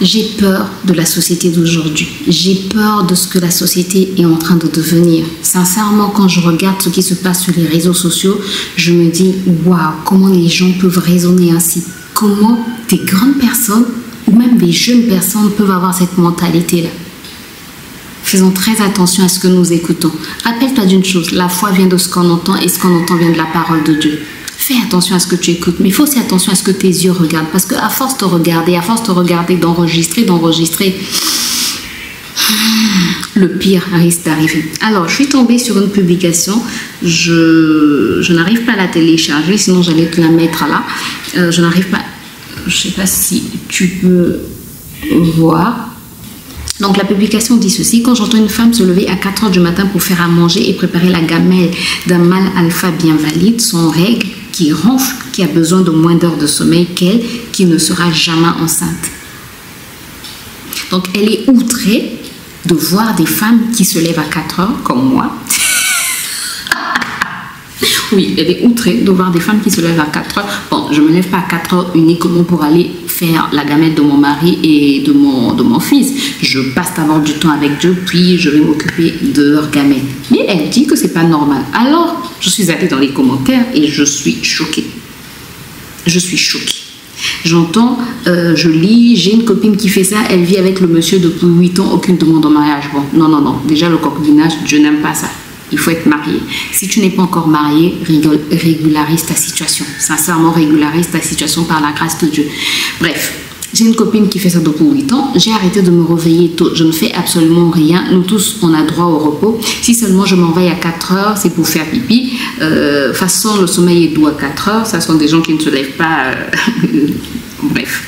J'ai peur de la société d'aujourd'hui. J'ai peur de ce que la société est en train de devenir. Sincèrement, quand je regarde ce qui se passe sur les réseaux sociaux, je me dis, waouh, comment les gens peuvent raisonner ainsi? Comment des grandes personnes ou même des jeunes personnes peuvent avoir cette mentalité-là? Faisons très attention à ce que nous écoutons. Rappelle-toi d'une chose, la foi vient de ce qu'on entend et ce qu'on entend vient de la parole de Dieu. Fais attention à ce que tu écoutes, mais il faut aussi attention à ce que tes yeux regardent. Parce qu'à force de regarder, d'enregistrer, le pire risque d'arriver. Alors, je suis tombée sur une publication. Je n'arrive pas à la télécharger, sinon j'allais te la mettre là. Je n'arrive pas. Je ne sais pas si tu peux voir. Donc, la publication dit ceci. Quand j'entends une femme se lever à 4 h du matin pour faire à manger et préparer la gamelle d'un mâle alpha bien valide, sans règle, qui ronfle, qui a besoin de moins d'heures de sommeil qu'elle, qui ne sera jamais enceinte. Donc, elle est outrée de voir des femmes qui se lèvent à 4 h, comme moi. Oui, elle est outrée de voir des femmes qui se lèvent à 4 h. Bon, je ne me lève pas à 4 h uniquement pour aller faire la gamelle de mon mari et de mon fils. Je passe d'abord du temps avec Dieu, puis je vais m'occuper de leur gamelle. Mais elle dit que c'est pas normal. Alors, je suis allée dans les commentaires et je suis choquée. Je suis choquée. J'entends, je lis, j'ai une copine qui fait ça, elle vit avec le monsieur depuis 8 ans, aucune demande en mariage. Bon, non. Déjà, le concubinage, je n'aime pas ça. Il faut être marié. Si tu n'es pas encore marié, régularise ta situation. Sincèrement, régularise ta situation par la grâce de Dieu. Bref, j'ai une copine qui fait ça depuis 8 ans. J'ai arrêté de me réveiller tôt. Je ne fais absolument rien. Nous tous, on a droit au repos. Si seulement je m'enveille à 4 h, c'est pour faire pipi. De toute façon, le sommeil est doux à 4 h. Ça sont des gens qui ne se lèvent pas. Bref.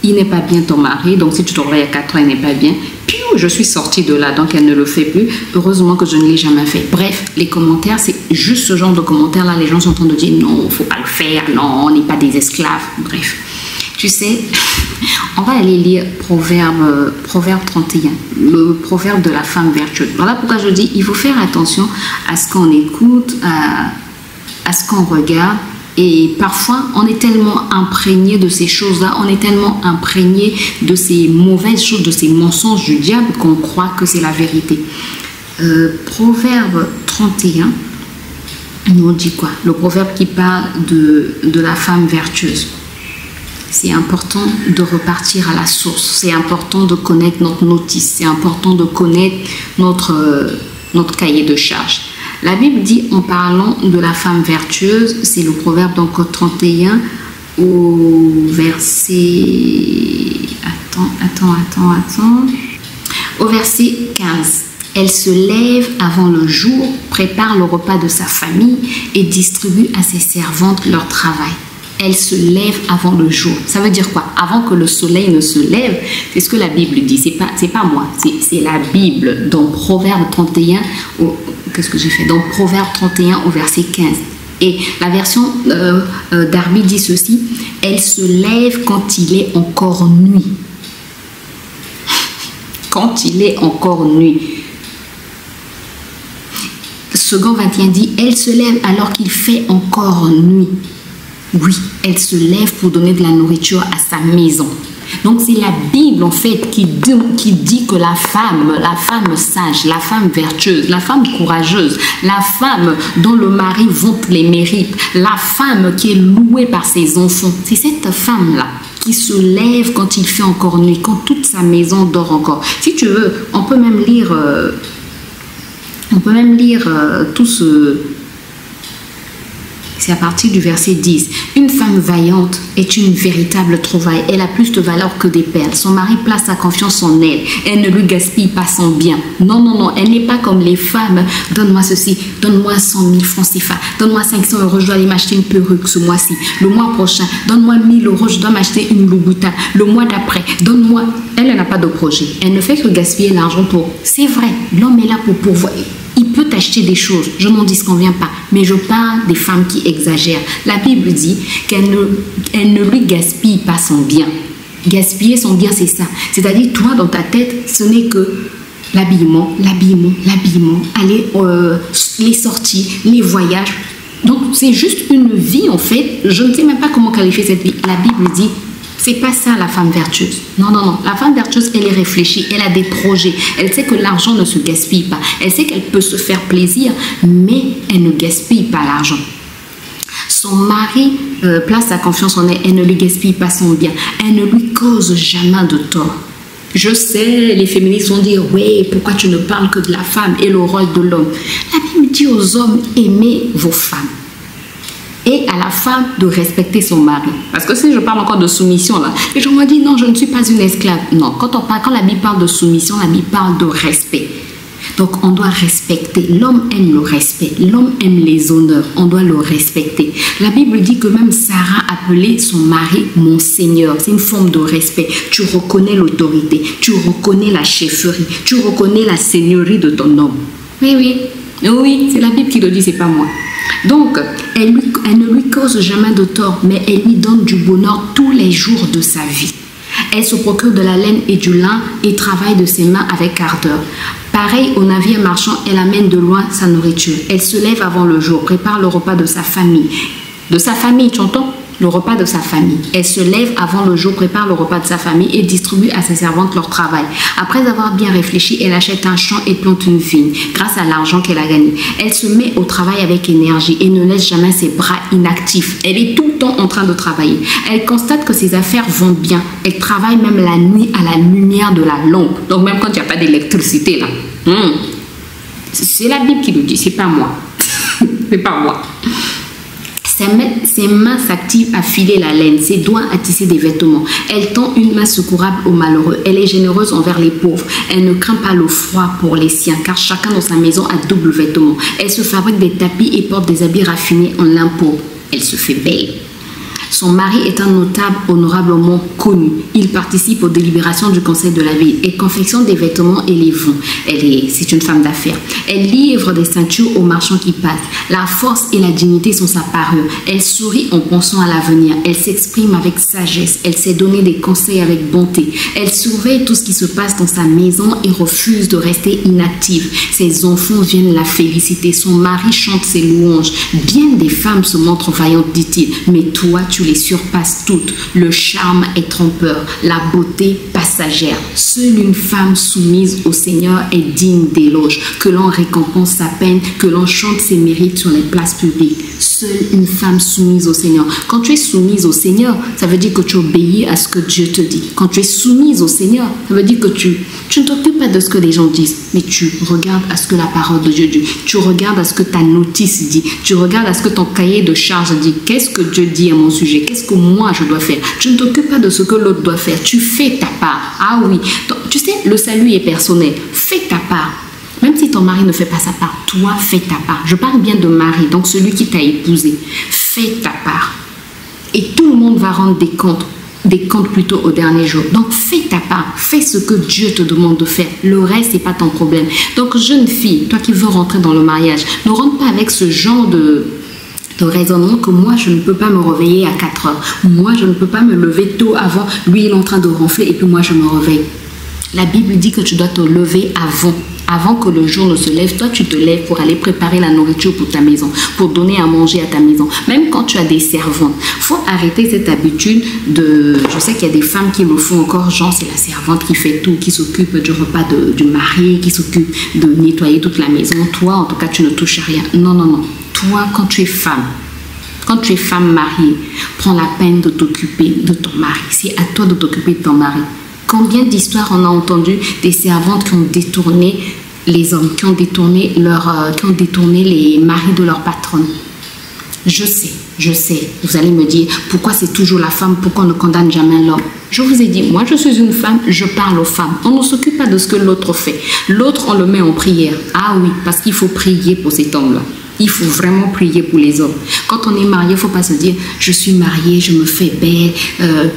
Il n'est pas bien ton mari, donc si tu te réveilles à 4 h, il n'est pas bien. Puis je suis sortie de là, donc elle ne le fait plus. Heureusement que je ne l'ai jamais fait. Bref, les commentaires, c'est juste ce genre de commentaires-là. Les gens sont en train de dire non, il ne faut pas le faire, non, on n'est pas des esclaves. Bref, tu sais, on va aller lire Proverbe 31, le proverbe de la femme vertueuse. Voilà pourquoi je dis, il faut faire attention à ce qu'on écoute, à ce qu'on regarde. Et parfois, on est tellement imprégné de ces choses-là, on est tellement imprégné de ces mauvaises choses, de ces mensonges du diable qu'on croit que c'est la vérité. Proverbe 31 nous dit quoi? Le proverbe qui parle de la femme vertueuse. C'est important de repartir à la source, c'est important de connaître notre notice, c'est important de connaître notre cahier de charge. La Bible dit, en parlant de la femme vertueuse, c'est le proverbe donc 31 au verset... Attends. Au verset 15. Elle se lève avant le jour, prépare le repas de sa famille et distribue à ses servantes leur travail. Elle se lève avant le jour. Ça veut dire quoi? Avant que le soleil ne se lève. C'est ce que la Bible dit. C'est pas moi. C'est la Bible. Dans Proverbe 31, qu'est-ce que j'ai fait? Dans Proverbe 31 au verset 15. Et la version Darby dit ceci. Elle se lève quand il est encore nuit. Quand il est encore nuit. Second 21 dit, elle se lève alors qu'il fait encore nuit. Oui, elle se lève pour donner de la nourriture à sa maison. Donc c'est la Bible en fait qui dit que la femme sage, la femme vertueuse, la femme courageuse, la femme dont le mari vante les mérites, la femme qui est louée par ses enfants, c'est cette femme-là qui se lève quand il fait encore nuit, quand toute sa maison dort encore. Si tu veux, on peut même lire tout ce... C'est à partir du verset 10. Une femme vaillante est une véritable trouvaille. Elle a plus de valeur que des perles. Son mari place sa confiance en elle. Elle ne lui gaspille pas son bien. Non. Elle n'est pas comme les femmes. Donne-moi ceci. Donne-moi 100 000 francs CFA. Donne-moi 500 €. Je dois aller m'acheter une perruque ce mois-ci. Le mois prochain, donne-moi 1000 €. Je dois m'acheter une Louboutin. Le mois d'après, donne-moi. Elle n'a pas de projet. Elle ne fait que gaspiller l'argent pour... C'est vrai. L'homme est là pour pourvoir. Il peut acheter des choses, je n'en disconviens pas, mais je parle des femmes qui exagèrent. La Bible dit qu'elle ne lui gaspille pas son bien. Gaspiller son bien, c'est ça. C'est-à-dire, toi, dans ta tête, ce n'est que l'habillement, aller, les sorties, les voyages. Donc, c'est juste une vie, en fait. Je ne sais même pas comment qualifier cette vie. La Bible dit, c'est pas ça la femme vertueuse. Non, non, non. La femme vertueuse, elle est réfléchie, elle a des projets. Elle sait que l'argent ne se gaspille pas. Elle sait qu'elle peut se faire plaisir, mais elle ne gaspille pas l'argent. Son mari place sa confiance en elle. Elle ne lui gaspille pas son bien. Elle ne lui cause jamais de tort. Je sais, les féministes vont dire, oui, pourquoi tu ne parles que de la femme et le rôle de l'homme? La Bible dit aux hommes, aimez vos femmes. Et à la femme de respecter son mari. Parce que si je parle encore de soumission, là, les gens m'ont dit, non, je ne suis pas une esclave. Non, quand la Bible parle de soumission, la Bible parle de respect. Donc, on doit respecter. L'homme aime le respect. L'homme aime les honneurs. On doit le respecter. La Bible dit que même Sarah appelait son mari mon Seigneur. C'est une forme de respect. Tu reconnais l'autorité. Tu reconnais la chefferie. Tu reconnais la seigneurie de ton homme. Oui, oui. Oui, c'est la Bible qui le dit, c'est pas moi. Donc, elle ne lui cause jamais de tort, mais elle lui donne du bonheur tous les jours de sa vie. Elle se procure de la laine et du lin et travaille de ses mains avec ardeur. Pareil au navire marchand, elle amène de loin sa nourriture. Elle se lève avant le jour, prépare le repas de sa famille. De sa famille, tu entends? Le repas de sa famille. Elle se lève avant le jour, prépare le repas de sa famille et distribue à ses servantes leur travail. Après avoir bien réfléchi, elle achète un champ et plante une vigne grâce à l'argent qu'elle a gagné. Elle se met au travail avec énergie et ne laisse jamais ses bras inactifs. Elle est tout le temps en train de travailler. Elle constate que ses affaires vont bien. Elle travaille même la nuit à la lumière de la lampe. Donc même quand il n'y a pas d'électricité là. C'est la Bible qui le dit, c'est pas moi. C'est pas moi. Ses mains s'activent à filer la laine, ses doigts à tisser des vêtements. Elle tend une main secourable aux malheureux. Elle est généreuse envers les pauvres. Elle ne craint pas le froid pour les siens, car chacun dans sa maison a double vêtement. Elle se fabrique des tapis et porte des habits raffinés en lin pourpre. Elle se fait belle. Son mari est un notable honorablement connu. Il participe aux délibérations du conseil de la ville. Elle confectionne des vêtements et les vend. C'est une femme d'affaires. Elle livre des ceintures aux marchands qui passent. La force et la dignité sont sa parure. Elle sourit en pensant à l'avenir. Elle s'exprime avec sagesse. Elle sait donner des conseils avec bonté. Elle surveille tout ce qui se passe dans sa maison et refuse de rester inactive. Ses enfants viennent la féliciter. Son mari chante ses louanges. Bien des femmes se montrent vaillantes, dit-il. Mais toi, tu les surpasses toutes. Le charme est trompeur, la beauté passagère. Seule une femme soumise au Seigneur est digne d'éloge. Que l'on récompense sa peine, que l'on chante ses mérites sur les places publiques. Seule une femme soumise au Seigneur. Quand tu es soumise au Seigneur, ça veut dire que tu obéis à ce que Dieu te dit. Quand tu es soumise au Seigneur, ça veut dire que tu ne t'occupes pas de ce que les gens disent, mais tu regardes à ce que la parole de Dieu dit. Tu regardes à ce que ta notice dit. Tu regardes à ce que ton cahier de charge dit. Qu'est-ce que Dieu dit à mon sujet? Qu'est-ce que moi je dois faire? Tu ne t'occupes pas de ce que l'autre doit faire. Tu fais ta part. Ah oui. Donc, tu sais, le salut est personnel. Fais ta part. Même si ton mari ne fait pas sa part, toi, fais ta part. Je parle bien de mari, donc celui qui t'a épousé. Fais ta part. Et tout le monde va rendre des comptes plutôt au dernier jour. Donc, fais ta part. Fais ce que Dieu te demande de faire. Le reste, c'est pas ton problème. Donc, jeune fille, toi qui veux rentrer dans le mariage, ne rentre pas avec ce genre de raisonnement que moi je ne peux pas me réveiller à 4 heures. Moi je ne peux pas me lever tôt avant. Lui il est en train de ronfler et puis moi je me réveille. La Bible dit que tu dois te lever avant que le jour ne se lève. Toi tu te lèves pour aller préparer la nourriture pour ta maison, pour donner à manger à ta maison. Même quand tu as des servantes, faut arrêter cette habitude de... Je sais qu'il y a des femmes qui le font encore, genre c'est la servante qui fait tout, qui s'occupe du repas du mari, qui s'occupe de nettoyer toute la maison. Toi en tout cas tu ne touches à rien. Non, non, non. Toi, quand tu es femme mariée, prends la peine de t'occuper de ton mari. C'est à toi de t'occuper de ton mari. Combien d'histoires on a entendu des servantes qui ont détourné les hommes, qui ont détourné les maris de leur patronne? Je sais. Vous allez me dire, pourquoi c'est toujours la femme? Pourquoi on ne condamne jamais l'homme? Je vous ai dit, moi je suis une femme, je parle aux femmes. On ne s'occupe pas de ce que l'autre fait. L'autre, on le met en prière. Ah oui, parce qu'il faut prier pour cet homme-là. Il faut vraiment prier pour les hommes. Quand on est marié, il ne faut pas se dire « je suis mariée, je me fais belle,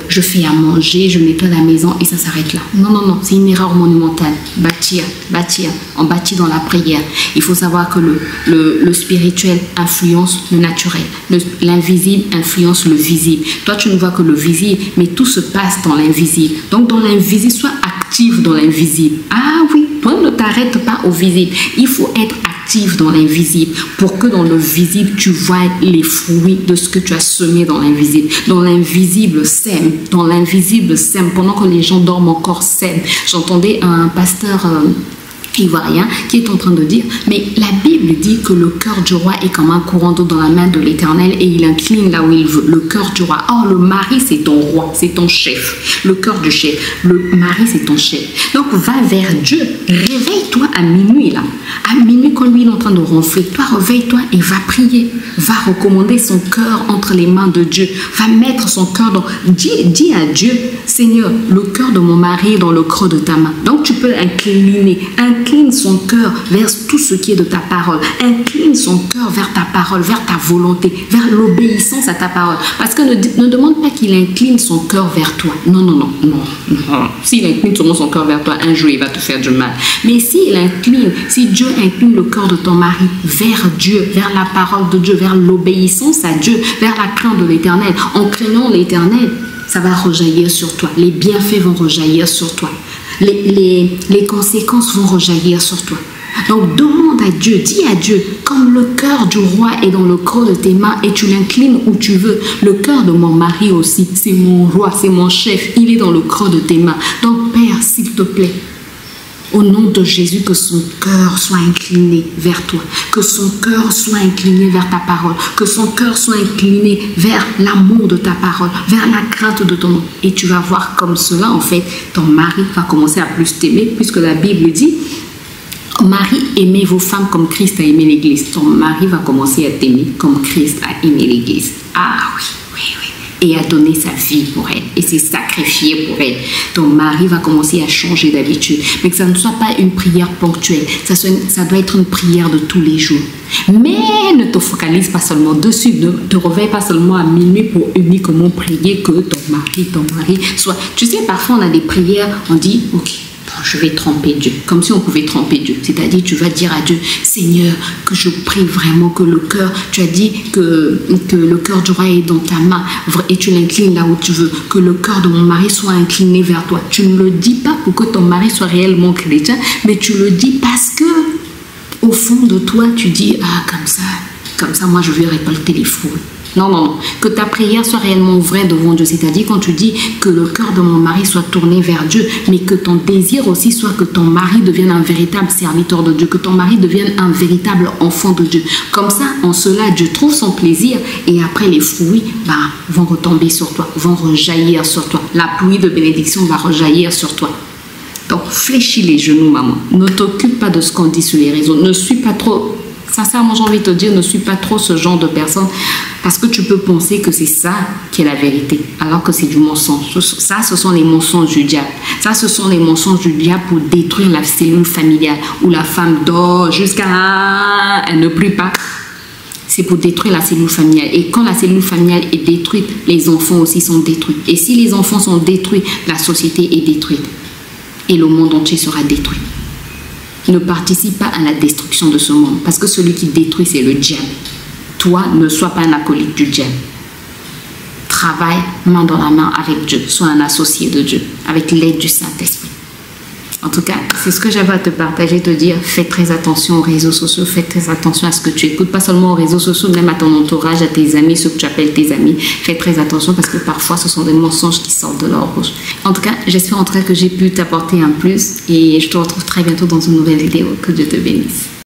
je fais à manger, je nettoie la maison et ça s'arrête là ». Non, non, non, c'est une erreur monumentale. Bâtir, on bâtit dans la prière. Il faut savoir que le spirituel influence le naturel. L'invisible influence le visible. Toi, tu ne vois que le visible, mais tout se passe dans l'invisible. Donc, dans l'invisible, sois actif dans l'invisible. Ah oui, toi ne t'arrête pas au visible. Il faut être actif active dans l'invisible pour que dans le visible, tu vois les fruits de ce que tu as semé dans l'invisible. Dans l'invisible, sème. Dans l'invisible, sème. Pendant que les gens dorment encore, sème. J'entendais un pasteur ivoirien qui est en train de dire, mais la Bible dit que le cœur du roi est comme un courant d'eau dans la main de l'Éternel et il incline là où il veut. Le cœur du roi. Or, le mari, c'est ton roi, c'est ton chef. Le cœur du chef. Le mari, c'est ton chef. Donc, va vers Dieu. Réveille-toi à minuit, là. À minuit, quand lui, il est en train de ronfler, toi, réveille-toi et va prier. Va recommander son cœur entre les mains de Dieu. Va mettre son cœur dans... Dis à Dieu, Seigneur, le cœur de mon mari est dans le creux de ta main. Donc, tu peux incliner son cœur vers tout ce qui est de ta parole. Incline son cœur vers ta parole, vers ta volonté, vers l'obéissance à ta parole. Parce que ne demande pas qu'il incline son cœur vers toi. Non, non, non, non, non. S'il incline son cœur vers toi, un jour, il va te faire du mal. Mais si Dieu incline le cœur de ton mari vers Dieu, vers la parole de Dieu, vers l'obéissance à Dieu, vers la crainte de l'Éternel, en craignant l'Éternel, ça va rejaillir sur toi. Les bienfaits vont rejaillir sur toi. Les conséquences vont rejaillir sur toi. Donc demande à Dieu, dis à Dieu, comme le cœur du roi est dans le creux de tes mains et tu l'inclines où tu veux, le cœur de mon mari aussi, c'est mon roi, c'est mon chef, il est dans le creux de tes mains. Donc Père, s'il te plaît, au nom de Jésus, que son cœur soit incliné vers toi, que son cœur soit incliné vers ta parole, que son cœur soit incliné vers l'amour de ta parole, vers la crainte de ton nom. Et tu vas voir comme cela, en fait, ton mari va commencer à plus t'aimer, puisque la Bible dit, mari, aimez vos femmes comme Christ a aimé l'Église. Ton mari va commencer à t'aimer comme Christ a aimé l'Église. Ah oui, oui, oui. Et à donner sa vie pour elle, et s'est sacrifié pour elle. Ton mari va commencer à changer d'habitude, mais que ça ne soit pas une prière ponctuelle, ça doit être une prière de tous les jours. Mais ne te focalise pas seulement dessus, ne te réveille pas seulement à minuit pour uniquement prier que ton mari soit... Tu sais, parfois on a des prières, on dit, ok, je vais tromper Dieu, comme si on pouvait tromper Dieu. C'est-à-dire, tu vas dire à Dieu, Seigneur, que je prie vraiment que le cœur, tu as dit que le cœur du roi est dans ta main et tu l'inclines là où tu veux, que le cœur de mon mari soit incliné vers toi. Tu ne le dis pas pour que ton mari soit réellement chrétien, mais tu le dis parce que au fond de toi, tu dis, ah, comme ça, moi je vais récolter les fruits. Non, non, non. Que ta prière soit réellement vraie devant Dieu. C'est-à-dire quand tu dis que le cœur de mon mari soit tourné vers Dieu, mais que ton désir aussi soit que ton mari devienne un véritable serviteur de Dieu, que ton mari devienne un véritable enfant de Dieu. Comme ça, en cela, Dieu trouve son plaisir et après les fruits vont retomber sur toi, vont rejaillir sur toi. La pluie de bénédiction va rejaillir sur toi. Donc, fléchis les genoux, maman. Ne t'occupe pas de ce qu'on dit sur les réseaux. Ne suis pas trop... Sincèrement, j'ai envie de te dire, ne suis pas trop ce genre de personne parce que tu peux penser que c'est ça qui est la vérité, alors que c'est du mensonge. Ça, ce sont les mensonges du diable. Ça, ce sont les mensonges du diable pour détruire la cellule familiale où la femme dort jusqu'à... Elle ne prie pas. C'est pour détruire la cellule familiale. Et quand la cellule familiale est détruite, les enfants aussi sont détruits. Et si les enfants sont détruits, la société est détruite. Et le monde entier sera détruit. Ne participe pas à la destruction de ce monde. Parce que celui qui détruit, c'est le diable. Toi, ne sois pas un acolyte du diable. Travaille main dans la main avec Dieu. Sois un associé de Dieu, avec l'aide du Saint-Esprit. En tout cas, c'est ce que j'avais à te partager, te dire, fais très attention aux réseaux sociaux, fais très attention à ce que tu écoutes, pas seulement aux réseaux sociaux, même à ton entourage, à tes amis, ceux que tu appelles tes amis. Fais très attention parce que parfois, ce sont des mensonges qui sortent de leur bouche. En tout cas, j'espère en tout cas que j'ai pu t'apporter un plus et je te retrouve très bientôt dans une nouvelle vidéo. Que Dieu te bénisse.